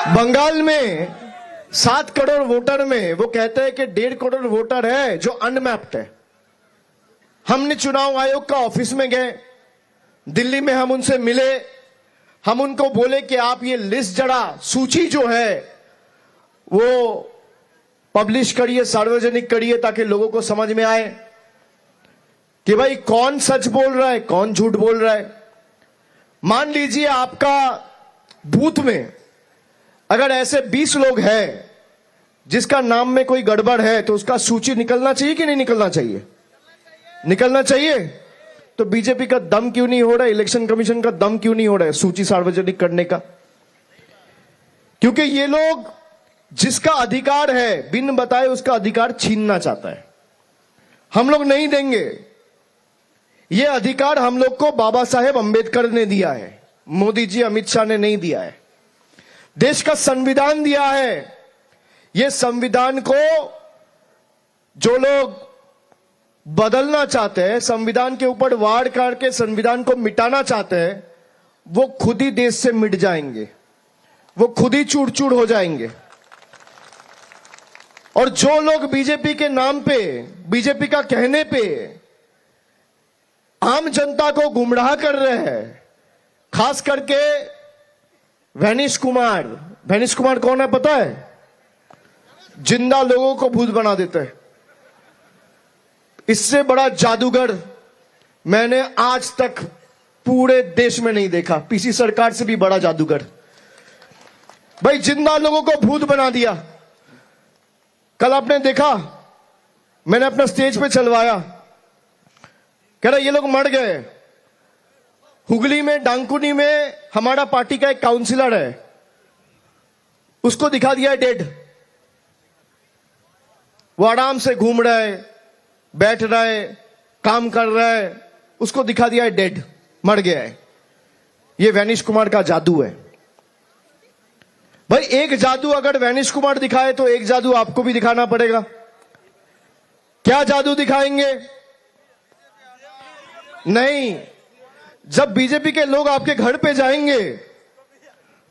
बंगाल में 7 करोड़ वोटर में वो कहते हैं कि 1.5 करोड़ वोटर है जो अनमैप्ड है। हमने चुनाव आयोग का ऑफिस में गए, दिल्ली में हम उनसे मिले, हम उनको बोले कि आप ये लिस्ट जरा सूची जो है वो पब्लिश करिए, सार्वजनिक करिए, ताकि लोगों को समझ में आए कि भाई कौन सच बोल रहा है, कौन झूठ बोल रहा है। मान लीजिए आपका बूथ में अगर ऐसे 20 लोग हैं जिसका नाम में कोई गड़बड़ है, तो उसका सूची निकलना चाहिए कि नहीं निकलना चाहिए? निकलना चाहिए। तो बीजेपी का दम क्यों नहीं हो रहा है, इलेक्शन कमीशन का दम क्यों नहीं हो रहा है सूची सार्वजनिक करने का? क्योंकि ये लोग जिसका अधिकार है बिन बताए उसका अधिकार छीनना चाहता है। हम लोग नहीं देंगे। ये अधिकार हम लोग को बाबा साहेब अंबेडकर ने दिया है, मोदी जी अमित शाह ने नहीं दिया है। देश का संविधान दिया है। ये संविधान को जो लोग बदलना चाहते हैं, संविधान के ऊपर वार करके संविधान को मिटाना चाहते हैं, वो खुद ही देश से मिट जाएंगे, वो खुद ही चूर चूर हो जाएंगे। और जो लोग बीजेपी के नाम पे, बीजेपी का कहने पे आम जनता को गुमराह कर रहे हैं, खास करके वैनिश कुमार कौन है पता है? जिंदा लोगों को भूत बना देते हैं। इससे बड़ा जादूगर मैंने आज तक पूरे देश में नहीं देखा। पीसी सरकार से भी बड़ा जादूगर। भाई जिंदा लोगों को भूत बना दिया। कल आपने देखा, मैंने अपना स्टेज पे चलवाया, कह रहा ये लोग मर गए। हुगली में, डांकुनी में हमारा पार्टी का एक काउंसिलर है, उसको दिखा दिया है डेड। वो आराम से घूम रहा है, बैठ रहा है, काम कर रहा है, उसको दिखा दिया है डेड, मर गया है। ये वैनिश कुमार का जादू है। भाई एक जादू अगर वैनिश कुमार दिखाए तो एक जादू आपको भी दिखाना पड़ेगा। क्या जादू दिखाएंगे? नहीं। जब बीजेपी के लोग आपके घर पे जाएंगे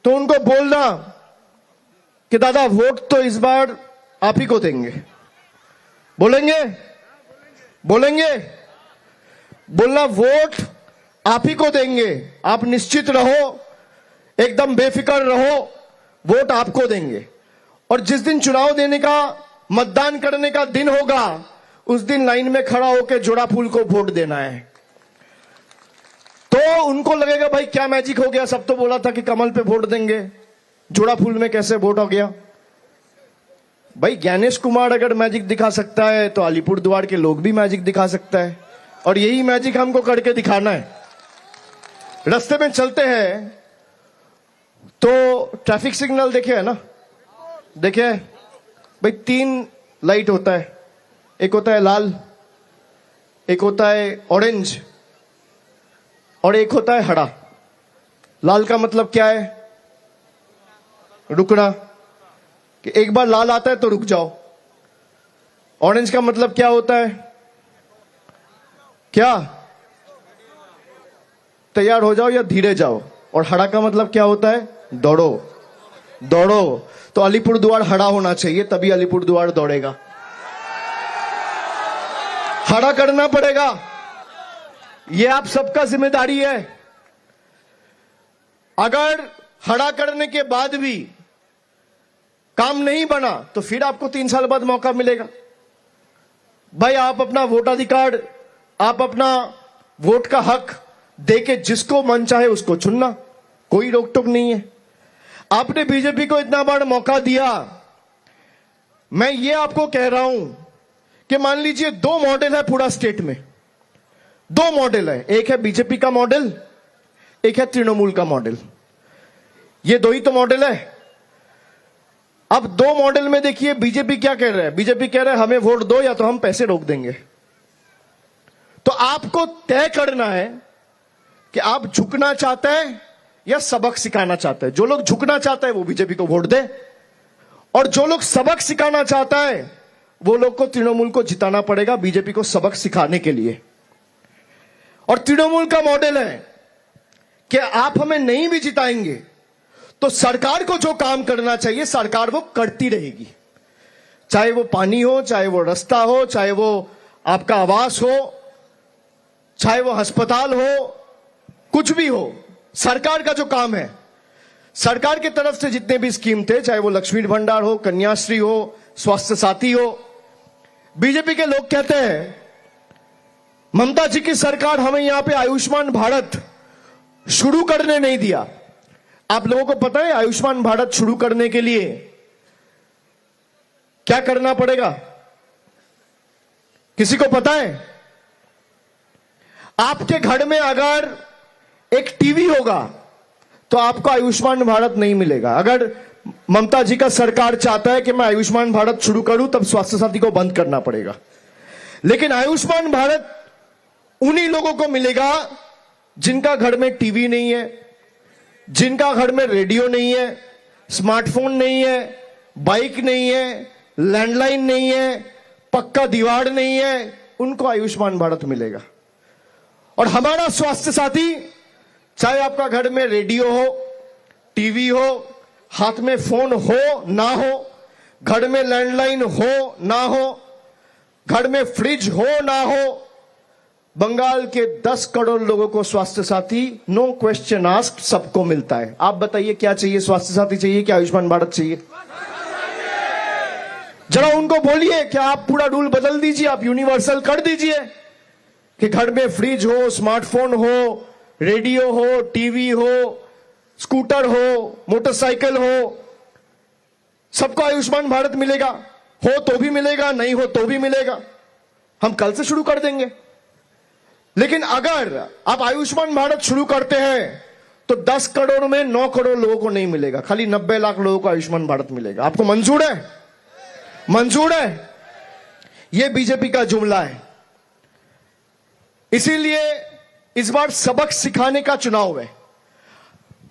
तो उनको बोलना कि दादा वोट तो इस बार आप ही को देंगे। बोलेंगे? बोलना वोट आप ही को देंगे, आप निश्चित रहो, एकदम बेफिक्र रहो, वोट आपको देंगे। और जिस दिन चुनाव देने का, मतदान करने का दिन होगा, उस दिन लाइन में खड़ा होकर जोड़ा फूल को वोट देना है। तो उनको लगेगा भाई क्या मैजिक हो गया, सब तो बोला था कि कमल पे वोट देंगे, जोड़ा फूल में कैसे वोट हो गया? भाई ज्ञानेश कुमार अगर मैजिक दिखा सकता है तो अलीपुरद्वार के लोग भी मैजिक दिखा सकता है। और यही मैजिक हमको करके दिखाना है। रास्ते में चलते हैं तो ट्रैफिक सिग्नल देखे है ना? देखे भाई 3 लाइट होता है, एक होता है लाल, एक होता है ऑरेंज और एक होता है हरा। लाल का मतलब क्या है? रुकना, कि एक बार लाल आता है तो रुक जाओ। ऑरेंज का मतलब क्या होता है? क्या? तैयार हो जाओ या धीरे जाओ। और हरा का मतलब क्या होता है? दौड़ो। तो अलीपुरद्वार हरा होना चाहिए, तभी अलीपुरद्वार दौड़ेगा। हरा करना पड़ेगा, ये आप सबका जिम्मेदारी है। अगर हरा करने के बाद भी काम नहीं बना तो फिर आपको 3 साल बाद मौका मिलेगा। भाई आप अपना वोटाधिकार, आप अपना वोट का हक देके जिसको मन चाहे उसको चुनना, कोई रोक टोक नहीं है। आपने बीजेपी को इतना बड़ा मौका दिया। मैं ये आपको कह रहा हूं कि मान लीजिए 2 मॉडल है पूरा स्टेट में, 2 मॉडल है, एक है बीजेपी का मॉडल, एक है तृणमूल का मॉडल। ये 2 ही तो मॉडल है। अब 2 मॉडल में देखिए बीजेपी क्या कह रहा है। बीजेपी कह रहा है हमें वोट दो या तो हम पैसे रोक देंगे। तो आपको तय करना है कि आप झुकना चाहते हैं या सबक सिखाना चाहते हैं। जो लोग झुकना चाहते हैं वो बीजेपी को वोट दे, और जो लोग सबक सिखाना चाहता है वो लोग को तृणमूल को जिताना पड़ेगा बीजेपी को सबक सिखाने के लिए। और तृणमूल का मॉडल है कि आप हमें नहीं भी जिताएंगे तो सरकार को जो काम करना चाहिए सरकार वो करती रहेगी, चाहे वो पानी हो, चाहे वो रास्ता हो, चाहे वो आपका आवास हो, चाहे वो अस्पताल हो, कुछ भी हो। सरकार का जो काम है, सरकार की तरफ से जितने भी स्कीम थे, चाहे वो लक्ष्मी भंडार हो, कन्याश्री हो, स्वास्थ्य साथी हो, बीजेपी के लोग कहते हैं ममता जी की सरकार हमें यहां पे आयुष्मान भारत शुरू करने नहीं दिया। आप लोगों को पता है आयुष्मान भारत शुरू करने के लिए क्या करना पड़ेगा? किसी को पता है? आपके घर में अगर एक टीवी होगा तो आपको आयुष्मान भारत नहीं मिलेगा। अगर ममता जी का सरकार चाहता है कि मैं आयुष्मान भारत शुरू करूं, तब स्वास्थ्य साथी को बंद करना पड़ेगा। लेकिन आयुष्मान भारत उन्हीं लोगों को मिलेगा जिनका घर में टीवी नहीं है, जिनका घर में रेडियो नहीं है, स्मार्टफोन नहीं है, बाइक नहीं है, लैंडलाइन नहीं है, पक्का दीवार नहीं है, उनको आयुष्मान भारत मिलेगा। और हमारा स्वास्थ्य साथी, चाहे आपका घर में रेडियो हो, टीवी हो, हाथ में फोन हो ना हो, घर में लैंडलाइन हो ना हो, घर में फ्रिज हो ना हो, बंगाल के 10 करोड़ लोगों को स्वास्थ्य साथी नो क्वेश्चन आस्क्ड सबको मिलता है। आप बताइए क्या चाहिए? स्वास्थ्य साथी चाहिए कि आयुष्मान भारत चाहिए? जरा उनको बोलिए कि आप पूरा रूल बदल दीजिए, आप यूनिवर्सल कर दीजिए कि घर में फ्रिज हो, स्मार्टफोन हो, रेडियो हो, टीवी हो, स्कूटर हो, मोटरसाइकिल हो, सबको आयुष्मान भारत मिलेगा। हो तो भी मिलेगा, नहीं हो तो भी मिलेगा। हम कल से शुरू कर देंगे। लेकिन अगर आप आयुष्मान भारत शुरू करते हैं तो 10 करोड़ में 9 करोड़ लोगों को नहीं मिलेगा, खाली 90 लाख लोगों को आयुष्मान भारत मिलेगा। आपको मंजूर है? मंजूर है? यह बीजेपी का जुमला है। इसीलिए इस बार सबक सिखाने का चुनाव है।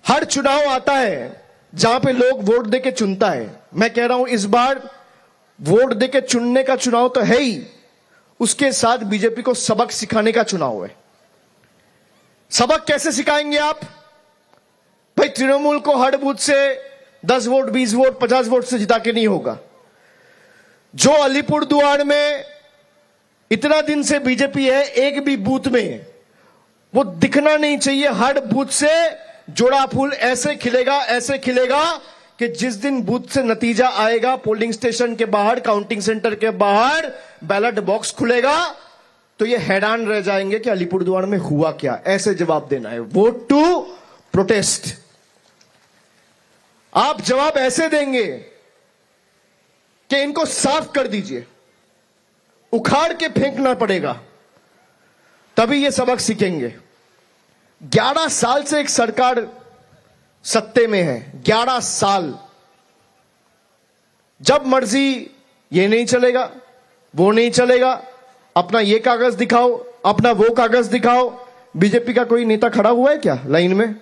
हर चुनाव आता है जहां पे लोग वोट देके चुनता है। मैं कह रहा हूं इस बार वोट देके चुनने का चुनाव तो है ही, उसके साथ बीजेपी को सबक सिखाने का चुनाव है। सबक कैसे सिखाएंगे आप? भाई तृणमूल को हर बूथ से 10 वोट, 20 वोट, 50 वोट से जिता के नहीं होगा। जो अलीपुरद्वार में इतना दिन से बीजेपी है, एक भी बूथ में वो दिखना नहीं चाहिए। हर बूथ से जोड़ा फूल ऐसे खिलेगा, ऐसे खिलेगा कि जिस दिन बूथ से नतीजा आएगा, पोलिंग स्टेशन के बाहर, काउंटिंग सेंटर के बाहर बैलेट बॉक्स खुलेगा, तो ये हैरान रह जाएंगे कि अलीपुरद्वार में हुआ क्या। ऐसे जवाब देना है, वोट टू प्रोटेस्ट। आप जवाब ऐसे देंगे कि इनको साफ कर दीजिए, उखाड़ के फेंकना पड़ेगा, तभी ये सबक सीखेंगे। 11 साल से एक सरकार सत्ते में है, 11 साल। जब मर्जी ये नहीं चलेगा, वो नहीं चलेगा, अपना ये कागज दिखाओ, अपना वो कागज दिखाओ। बीजेपी का कोई नेता खड़ा हुआ है क्या लाइन में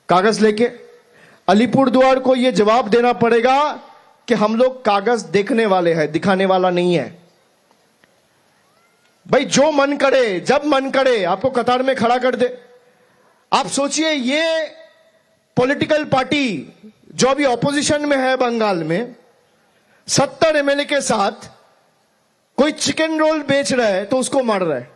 कागज लेके? अलीपुरद्वार को ये जवाब देना पड़ेगा कि हम लोग कागज देखने वाले हैं, दिखाने वाला नहीं है। भाई जो मन करे, जब मन करे, आपको कतार में खड़ा कर दे। आप सोचिए, ये पॉलिटिकल पार्टी जो अभी ऑपोजिशन में है बंगाल में, 70 एमएलए के साथ कोई चिकन रोल बेच रहा है तो उसको मार रहा है।